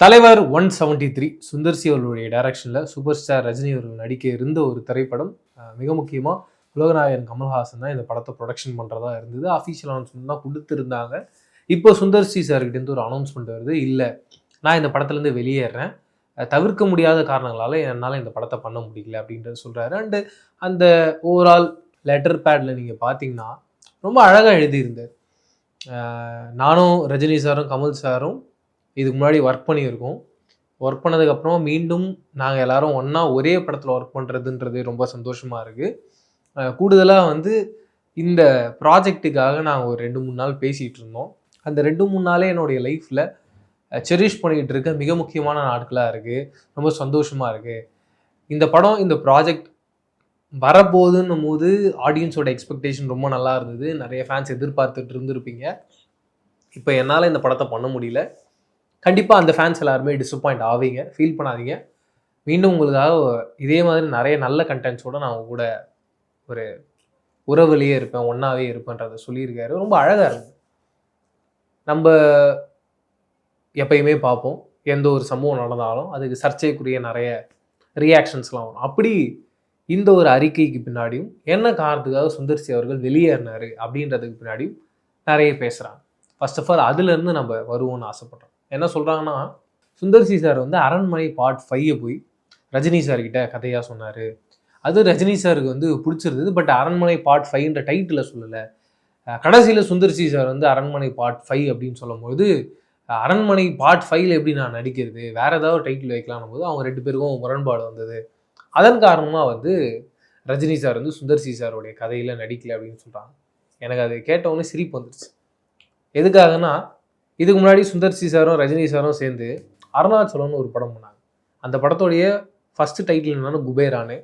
தலைவர் 173 சுந்தர் சி அவர்களுடைய டைரக்ஷனில் சூப்பர் ஸ்டார் ரஜினி அவர்கள் நடிக்க இருந்த ஒரு திரைப்படம். மிக முக்கியமாக உலகநாயகன் கமல்ஹாசன் தான் இந்த படத்தை ப்ரொடக்ஷன் பண்ணுறதா இருந்தது. அஃபீஷியல் அனௌன்ஸ்மெண்ட் தான் கொடுத்துருந்தாங்க. இப்போ சுந்தர் சி சார்கிட்டேருந்து ஒரு அனௌன்ஸ்மெண்ட் வருது, இல்லை நான் இந்த படத்துலேருந்து வெளியேறேன், தவிர்க்க முடியாத காரணங்களால் என்னால் இந்த படத்தை பண்ண முடியல அப்படின்றது சொல்கிறாரு. அண்டு அந்த ஓவரால் லெட்டர் பேடில் நீங்கள் பார்த்தீங்கன்னா ரொம்ப அழகாக எழுதியிருந்தார். நானும் ரஜினி சாரும் கமல் சாரும் இதுக்கு முன்னாடி ஒர்க் பண்ணியிருக்கோம். ஒர்க் பண்ணதுக்கப்புறம் மீண்டும் நாங்கள் எல்லோரும் ஒன்றா ஒரே படத்தில் ஒர்க் பண்ணுறதுன்றது ரொம்ப சந்தோஷமாக இருக்குது. கூடுதலாக இந்த ப்ராஜெக்ட்டுக்காக நாங்கள் ஒரு 2-3 நாள் பேசிகிட்டு இருந்தோம். அந்த 2-3 நாளே என்னுடைய லைஃப்பில் செரிஷ் பண்ணிக்கிட்டு இருக்க மிக முக்கியமான நாட்களாக இருக்குது. ரொம்ப சந்தோஷமாக இருக்குது. இந்த படம், இந்த ப்ராஜெக்ட் வரப்போகுதுன்னும் போது ஆடியன்ஸோட எக்ஸ்பெக்டேஷன் ரொம்ப நல்லா இருந்தது. நிறைய ஃபேன்ஸ் எதிர்பார்த்துட்டு இருந்திருப்பீங்க. இப்போ என்னால் இந்த படத்தை பண்ண முடியல. கண்டிப்பாக அந்த ஃபேன்ஸ் எல்லாருமே டிசப்பாயிண்ட் ஆவீங்க, ஃபீல் பண்ணாதீங்க. மீண்டும் உங்களுக்காக இதே மாதிரி நிறைய நல்ல கண்டென்ட்ஸோடு நான் கூட ஒரு உறவுலேயே இருப்பேன், ஒன்றாவே இருப்பேன்றதை சொல்லியிருக்காரு. ரொம்ப அழகாக இருக்குது. நம்ம எப்பயுமே பார்ப்போம், எந்த ஒரு சம்பவம் நடந்தாலும் அதுக்கு சர்ச்சைக்குரிய நிறைய ரியாக்ஷன்ஸ்லாம் வரும். அப்படி இந்த ஒரு அறிக்கைக்கு பின்னாடியும் என்ன காரணத்துக்காக சுந்தர் சி அவர்கள் வெளியேறினார் அப்படின்றதுக்கு பின்னாடியும் நிறைய பேசுகிறாங்க. ஃபர்ஸ்ட் ஆஃப் ஆல் அதுலேருந்து நம்ம வருவோம்னு ஆசைப்பட்றோம். என்ன சொல்கிறாங்கன்னா, சுந்தர் சி சார் அரண்மனை பார்ட் 5 போய் ரஜினி சார்கிட்ட கதையாக சொன்னார். அது ரஜினி சாருக்கு பிடிச்சிருந்தது. பட் அரண்மனை பார்ட் 5ன்ற டைட்டில் சொல்லலை. கடைசியில் சுந்தர் சி சார் அரண்மனை பார்ட் 5 அப்படின்னு சொல்லும்போது, அரண்மனை பார்ட் 5ல் எப்படி நான் நடிக்கிறது, வேறு ஏதாவது டைட்டில் வைக்கலாம்னும் போது அவங்க 2 பேருக்கும் முரண்பாடு வந்தது. அதன் காரணமாக ரஜினி சார் சுந்தர் சி சாருடைய கதையில் நடிக்கலை அப்படின்னு சொல்கிறாங்க. எனக்கு அது கேட்டவுடனே சிரிப்பு வந்துடுச்சு. எதுக்காகனா, இதுக்கு முன்னாடி சுந்தர் சி சாரும் ரஜினி சாரும் சேர்ந்து அருணாச்சலம்னு ஒரு படம் பண்ணாங்க. அந்த படத்தோடைய ஃபஸ்ட்டு டைட்டில் என்னன்னா குபேரானு.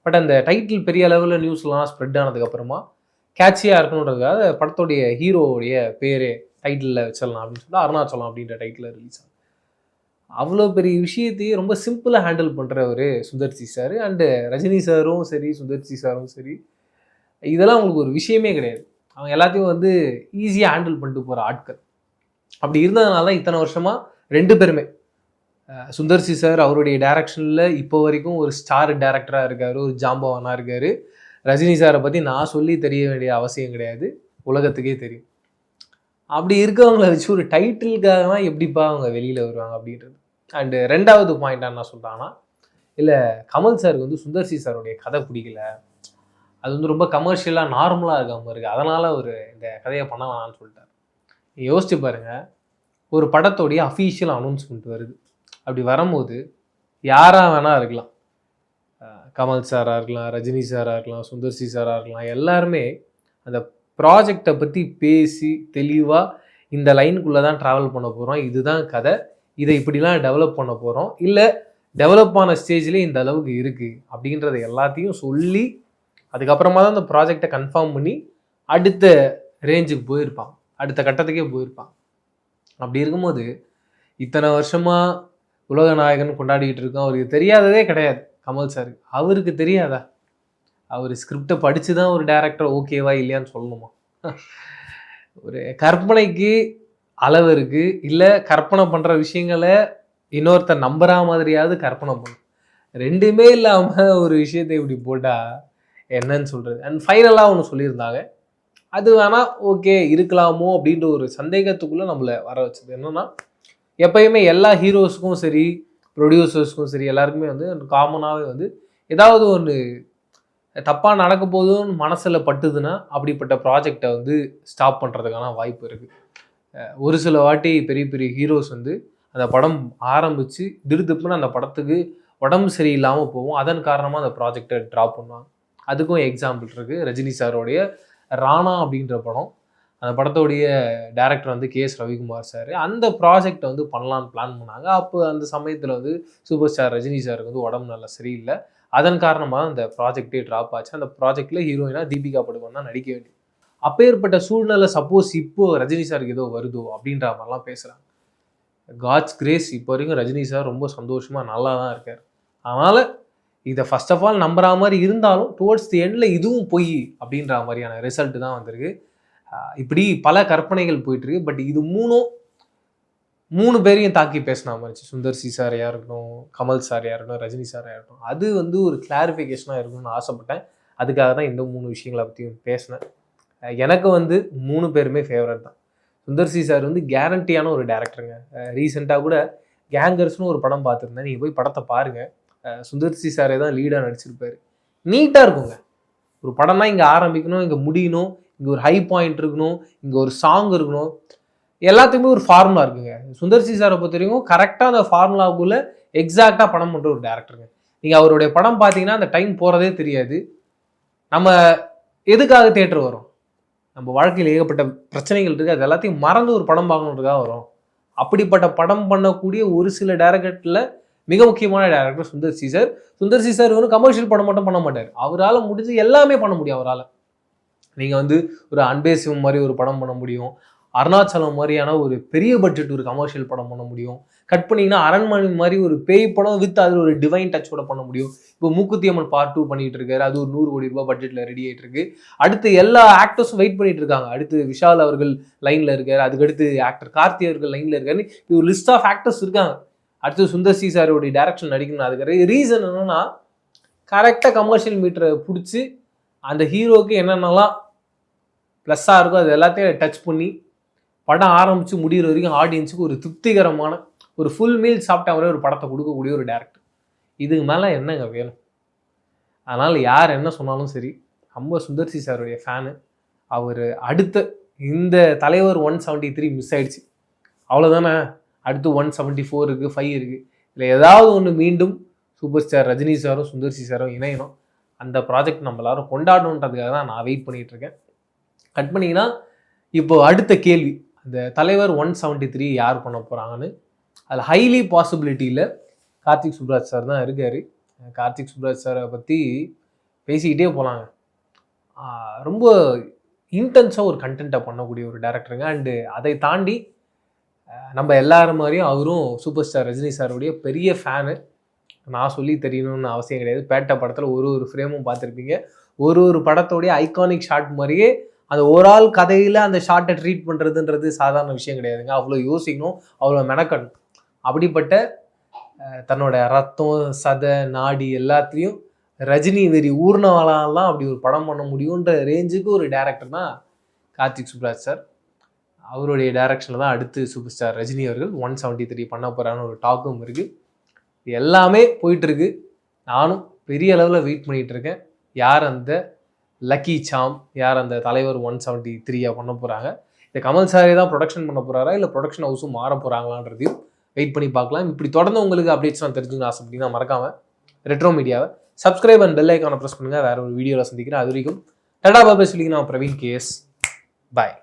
பட் அந்த டைட்டில் பெரிய அளவில் நியூஸ்லாம் ஸ்ப்ரெட் ஆனதுக்கப்புறமா கேட்சியாக இருக்கணுன்றதுக்காக படத்தோடைய ஹீரோவுடைய பேரே டைட்டிலில் வச்சிடலாம் அப்படின்னு சொல்லி அருணாச்சலம் அப்படின்ற டைட்டில் ரிலீஸ் ஆகும். அவ்வளோ பெரிய விஷயத்தையே ரொம்ப சிம்பிளாக ஹேண்டில் பண்ணுறவர் சுந்தர் சி சார். அண்டு ரஜினி சாரும் சரி, சுந்தர் சி சாரும் சரி, இதெல்லாம் அவங்களுக்கு ஒரு விஷயமே கிடையாது. அவங்க எல்லாத்தையும் ஈஸியாக ஹேண்டில் பண்ணிட்டு போகிற ஆட்கள். அப்படி இருந்ததுனால இத்தனை வருஷமாக 2 பேருமே, சுந்தர் சி சார் அவருடைய டைரக்ஷனில் இப்போ வரைக்கும் ஒரு ஸ்டார் டைரக்டராக இருக்கார், ஒரு ஜாம்பவானாக இருக்கார். ரஜினி சாரை பற்றி நான் சொல்லி தெரிய வேண்டிய அவசியம் கிடையாது, உலகத்துக்கே தெரியும். அப்படி இருக்கவங்கள வச்சு ஒரு டைட்டிலுக்காக தான் எப்படிப்பா அவங்க வெளியில் வருவாங்க அப்படின்றது. அண்டு 2வது பாயிண்ட் என்ன சொல்கிறாங்கன்னா, இல்லை கமல் சாருக்கு சுந்தர் சி சாருடைய கதை பிடிக்கல, அது ரொம்ப கமர்ஷியலாக நார்மலாக இருக்காமல் இருக்குது, அதனால் ஒரு இந்த கதையை பண்ண வேணான்னு சொல்லிட்டார். யோசிச்சு பாருங்கள், ஒரு படத்தோடைய அஃபீஷியல் அனௌன்ஸ்மெண்ட் வருது. அப்படி வரும்போது யாராக வேணால் இருக்கலாம், கமல் சாராக இருக்கலாம், ரஜினி சாராக இருக்கலாம், சுந்தர் சி சாராக இருக்கலாம், எல்லாருமே அந்த ப்ராஜெக்டை பற்றி பேசி தெளிவாக இந்த லைனுக்குள்ளே தான் ட்ராவல் பண்ண போகிறோம், இதுதான் கதை, இதை இப்படிலாம் டெவலப் பண்ண போகிறோம், இல்லை டெவலப் ஆன ஸ்டேஜ்லேயே இந்த அளவுக்கு இருக்குது அப்படின்றத எல்லாத்தையும் சொல்லி அதுக்கப்புறமா தான் அந்த ப்ராஜெக்டை கன்ஃபார்ம் பண்ணி அடுத்த ரேஞ்சுக்கு போயிருப்பாங்க, அடுத்த கட்டத்துக்கே போயிருப்பாங்க. அப்படி இருக்கும்போது இத்தனை வருஷமாக உலகநாயகன் கொண்டாடிக்கிட்டு இருக்கோம், அவருக்கு தெரியாததே கிடையாது கமல் சார். அவருக்கு தெரியாதா? அவர் ஸ்கிரிப்டை படித்து தான் ஒரு டைரக்டர் ஓகேவா இல்லையான்னு சொல்லணுமா? ஒரு கற்பனைக்கு அளவு இருக்குது, இல்லை கற்பனை பண்ணுற விஷயங்களை இன்னொருத்தர் நம்புற மாதிரியாவது கற்பனை பண்ணும். 2மே இல்லாமல் ஒரு விஷயத்தை இப்படி போட்டால் என்னன்னு சொல்கிறது? அண்ட் ஃபைனலாக ஒன்று சொல்லியிருந்தாங்க, அது வேணால் ஓகே இருக்கலாமோ அப்படின்ற ஒரு சந்தேகத்துக்குள்ளே நம்மளை வர வச்சது. என்னென்னா, எப்பயுமே எல்லா ஹீரோஸுக்கும் சரி, ப்ரொடியூசர்ஸுக்கும் சரி, எல்லாருக்குமே காமனாகவே ஏதாவது ஒன்று தப்பாக நடக்க போதுன்னு மனசில் பட்டுதுன்னா அப்படிப்பட்ட ப்ராஜெக்டை ஸ்டாப் பண்ணுறதுக்கான வாய்ப்பு இருக்குது. ஒரு சில வாட்டி பெரிய பெரிய ஹீரோஸ் அந்த படம் ஆரம்பித்து திடுதிப்புன்னு அந்த படத்துக்கு உடம்பு சரியில்லாமல் போகும், அதன் காரணமாக அந்த ப்ராஜெக்டை ட்ராப் பண்ணுவாங்க. அதுக்கும் எக்ஸாம்பிள் இருக்குது. ரஜினி சாரோடைய ராணா அப்படின்ற படம், அந்த படத்தோடைய டைரக்டர் கே.எஸ். ரவிக்குமார் சார். அந்த ப்ராஜெக்டை பண்ணலான்னு பிளான் பண்ணாங்க. அப்போ அந்த சமயத்தில் சூப்பர் ஸ்டார் ரஜினி சாருக்கு உடம்பு நல்லா சரியில்லை, அதன் காரணமாக அந்த ப்ராஜெக்டே ட்ராப் ஆச்சு. அந்த ப்ராஜெக்டில் ஹீரோயினாக தீபிகா படுகோன் தான் நடிக்க வேண்டியது. அப்பேற்பட்ட சூழ்நிலை சப்போஸ் இப்போது ரஜினி சாருக்கு ஏதோ வருதோ அப்படின்ற மாதிரிலாம் பேசுகிறாங்க. காட்ஸ் கிரேஸ், இப்போ வரைக்கும் ரஜினி சார் ரொம்ப சந்தோஷமாக நல்லா தான் இருக்கார். அதனால் இதை ஃபர்ஸ்ட் ஆஃப் ஆல் நம்புற மாதிரி இருந்தாலும் டுவர்ட்ஸ் தி எண்டில் இதுவும் பொய் அப்படின்ற மாதிரியான ரிசல்ட் தான் வந்திருக்கு. இப்படி பல கற்பனைகள் போயிட்டுருக்கு. பட் இது 3ம் 3 பேரையும் தாக்கி பேசினா மாதிரி சுந்தர் சி சாரையா இருக்கட்டும், கமல் சாரையா இருக்கட்டும், ரஜினி சாரையா இருக்கட்டும். அது வந்து ஒரு கிளாரிஃபிகேஷனா இருக்கணும்னு ஆசைப்பட்டேன். அதுக்காக தான் இந்த 3 விஷயங்களை பற்றியும் பேசினேன். எனக்கு வந்து 3 பேருமே ஃபேவரட் தான். சுந்தர் சி சார் வந்து கேரண்டியான ஒரு டேரக்டருங்க. ரீசெண்டாக கூட கேங்கர்ஸ்னு ஒரு படம் பார்த்துருந்தேன். நீங்கள் போய் படத்தை பாருங்கள். சுந்தர் சி சாரே தான் லீடாக நடிச்சிருப்பாரு. நீட்டாக இருக்குங்க. ஒரு படம்னா இங்கே ஆரம்பிக்கணும், இங்கே முடியணும், இங்கே ஒரு ஹை பாயிண்ட் இருக்கணும், இங்கே ஒரு சாங் இருக்கணும், எல்லாத்துக்குமே ஒரு ஃபார்முலா இருக்குங்க. சுந்தர் சி சாரை பொறுத்த வரைக்கும் கரெக்டாக அந்த ஃபார்முலாவுக்குள்ளே எக்ஸாக்டாக படம் பண்ணுற ஒரு டேரக்டருங்க. நீங்கள் அவருடைய படம் பார்த்தீங்கன்னா அந்த டைம் போகிறதே தெரியாது. நம்ம எதுக்காக தியேட்டர் வரும்? நம்ம வாழ்க்கையில் ஏகப்பட்ட பிரச்சனைகள் இருக்குது. அது எல்லாத்தையும் மறந்து ஒரு படம் பார்க்கணுன்றதுக்காக வரும். அப்படிப்பட்ட படம் பண்ணக்கூடிய ஒரு சில டேரக்டரில் மிக முக்கியமான director Sundar C sir. Sundar C sir வந்து கமர்ஷியல் படம் மட்டும் பண்ண மாட்டார். அவரால் முடிஞ்சு எல்லாமே பண்ண முடியும். அவரால் நீங்கள் வந்து ஒரு அன்பே சிவம் மாதிரி ஒரு படம் பண்ண முடியும். அருணாச்சலம் மாதிரியான ஒரு பெரிய பட்ஜெட் ஒரு கமர்ஷியல் படம் பண்ண முடியும். கட் பண்ணிங்கன்னா அரண்மனை மாதிரி ஒரு பேய் படம் வித் அதில் ஒரு டிவைன் டச்சோட பண்ண முடியும். இப்போ மூக்குத்தி அம்மன் பார்ட் 2 பண்ணிட்டு இருக்காரு. அது ஒரு 100 கோடி ரூபாய் பட்ஜெட்டில் ரெடி ஆகிட்டு இருக்கு. அடுத்து எல்லா ஆக்டர்ஸும் வெயிட் பண்ணிட்டு இருக்காங்க. அடுத்து விஷால் அவர்கள் லைனில் இருக்காரு. அதுக்கடுத்து ஆக்டர் கார்த்தி அவர்கள் லைனில் இருக்காரு. இது ஒரு லிஸ்ட் ஆஃப் ஆக்டர்ஸ் இருக்காங்க. அடுத்து சுந்தர் சி சாரோடைய டைரக்ஷன் நடிக்கணும். அதுக்கு ரீசன் என்னன்னா கரெக்டாக கமர்ஷியல் மீட்டரை பிடிச்சி அந்த ஹீரோவுக்கு என்னென்னலாம் ப்ளஸ்ஸாக இருக்கோ அது எல்லாத்தையும் டச் பண்ணி படம் ஆரம்பித்து முடிகிற வரைக்கும் ஆடியன்ஸுக்கு ஒரு திருப்திகரமான ஒரு ஃபுல் மீல் சாப்பிட்ட மாதிரி ஒரு படத்தை கொடுக்கக்கூடிய ஒரு டேரக்டர். இதுக்கு மேலே என்னங்க வேணும்? அதனால் யார் என்ன சொன்னாலும் சரி, நம்ம சுந்தர் சி சாருடைய ஃபேனு. அவர் அடுத்த இந்த தலைவர் 173 மிஸ் ஆயிடுச்சு, அவ்வளோதானே. அடுத்து 174 இருக்குது, 5 இருக்குது. இல்லை ஏதாவது ஒன்று மீண்டும் சூப்பர் ஸ்டார் ரஜினி சாரும் சுந்தர் சி சாரும் இணையணும். அந்த ப்ராஜெக்ட் நம்ம எல்லாரும் கொண்டாடணுன்றதுக்காக தான் நான் வெயிட் பண்ணிகிட்ருக்கேன். கட் பண்ணிங்கன்னா இப்போ அடுத்த கேள்வி, அந்த தலைவர் 173 யார் பண்ண போகிறாங்கன்னு. அதில் ஹைலி பாசிபிலிட்டியில் கார்த்திக் சுப்ராஜ் சார் தான் இருக்கார். கார்த்திக் சுப்ராஜ் சாரை பற்றி பேசிக்கிட்டே போகலாங்க. ரொம்ப இன்டென்ஸாக ஒரு கண்டென்ட்டை பண்ணக்கூடிய ஒரு டேரக்டருங்க. அண்டு அதை தாண்டி நம்ம எல்லாரும் மாதிரியும் அவரும் சூப்பர் ஸ்டார் ரஜினி சாருடைய பெரிய ஃபேனு. நான் சொல்லி தெரியணும்னு அவசியம் கிடையாது. பேட்ட படத்தில் ஒரு ஃப்ரேமும் பார்த்துருப்பீங்க. ஒரு படத்தோடைய ஐகானிக் ஷாட் மாதிரியே அந்த ஓவரால் கதையில் அந்த ஷார்ட்டை ட்ரீட் பண்ணுறதுன்றது சாதாரண விஷயம் கிடையாதுங்க. அவ்வளோ யோசிக்கணும், அவ்வளோ மெனக்கணும். அப்படிப்பட்ட தன்னோட ரத்தம் சதை நாடி எல்லாத்துலேயும் ரஜினி வெறி ஊர்னவாலாம் அப்படி ஒரு படம் பண்ண முடியுன்ற ரேஞ்சுக்கு ஒரு டேரக்டர் தான் கார்த்திக் சுப்ராஜ் சார். அவருடைய டைரக்ஷனில் தான் அடுத்து சூப்பர் ஸ்டார் ரஜினி அவர்கள் 173 பண்ண போகிறான்னு ஒரு டாக்கும் இருக்குது. எல்லாமே போயிட்டுருக்கு. நானும் பெரிய அளவில் வெயிட் பண்ணிகிட்ருக்கேன். யார் அந்த லக்கி சாம், யார் அந்த தலைவர் 173 பண்ண போகிறாங்க? இந்த கமல் சாரே தான் ப்ரொடக்ஷன் பண்ண போகிறாரா, இல்லை ப்ரொடக்ஷன் ஹவுஸும் மாற போகிறாங்களான்றதையும் வெயிட் பண்ணி பார்க்கலாம். இப்படி தொடர்ந்து உங்களுக்கு அப்டேட்ஸ்லாம் தெரிஞ்சுக்கணும் ஆசைப்பட்டீங்கன்னா மறக்காமல் ரெட்ரோ மீடியாவை சப்ஸ்கிரைப் அண்ட் பெல் ஐக்கானை ப்ரெஸ் பண்ணுங்கள். வேறு ஒரு வீடியோவில் சந்திக்கிறேன். அது வரைக்கும் டாடா பாய் சொல்லிங்க. நான் பிரவீன் கேஎஸ். பாய்.